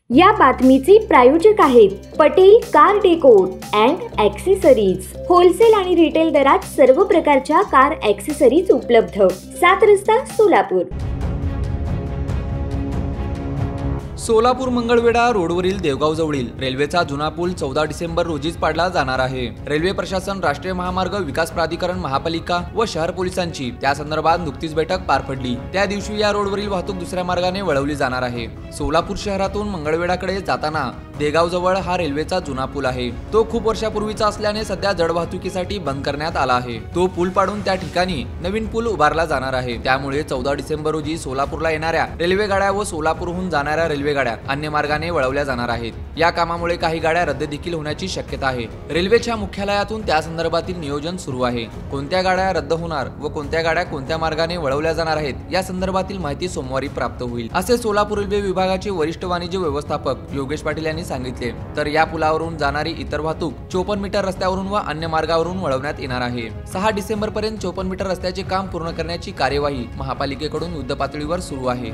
या बातमीचे प्रायोजक आहेत Patel car decor and accessories. Wholesale आणि रिटेल दरात सर्व प्रकारच्या कार ॲक्सेसरीज उपलब्ध। 7 रस्ता सोलापूर। सोलापूर मंगळवेढा रोडवरील देवगाव जवळील रेल्वेचा जुना पूल 14 डिसेंबर रोजीच पाडला जाणार आहे। रेल्वे प्रशासन, राष्ट्रीय महामार्ग विकास प्राधिकरण, महापालिका व शहर पोलिसांची त्या संदर्भात नुकतीच बैठक पार पडली। त्या दिवशी या रोडवरील वाहतूक दुसऱ्या मार्गाने वळवली जाणार आहे। सोलापूर शहरातून मंगळवेढाकडे जाताना देगाव जवळ हा रेल्वेचा जुना पूल आहे। तो खूप वर्षापूर्वीचा असल्याने सध्या जड वाहतुकीसाठी बंद करण्यात आला आहे। तो पूल पाडून त्या ठिकाणी नवीन पूल उभारला जाणार आहे। त्यामुळे 14 डिसेंबर रोजी सोलापूरला येणाऱ्या रेल्वे गाड्या व सोलापूरहून जाणाऱ्या रेल्वे गाड्या अन्य मार्गाने वळवल्या जाणार आहेत। या कामामुळे काही गाड्या रद्द देखील होण्याची शक्यता आहे। रेल्वेच्या मुख्यालयातून त्या संदर्भातील नियोजन सुरू आहे। कोणत्या गाड्या रद्द होणार व कोणत्या गाड्या कोणत्या मार्गाने वळवल्या जाणार आहेत या संदर्भातील माहिती सोमवारी प्राप्त होईल, असे सोलापूर रेल्वे विभागाचे वरिष्ठ वाणिज्य व्यवस्थापक योगेश पाटील यांनी सांगितले। तर या पुलावरून जाणारी इतर वाहतूक 54 मीटर रस्त्यावरून व अन्य मार्गावरून वळवण्यात येणार आहे। 6 डिसेंबर पर्यंत 54 मीटर रस्त्याचे काम पूर्ण करण्याची कार्यवाही महापालिकेकडून युद्धपातळीवर सुरू आहे।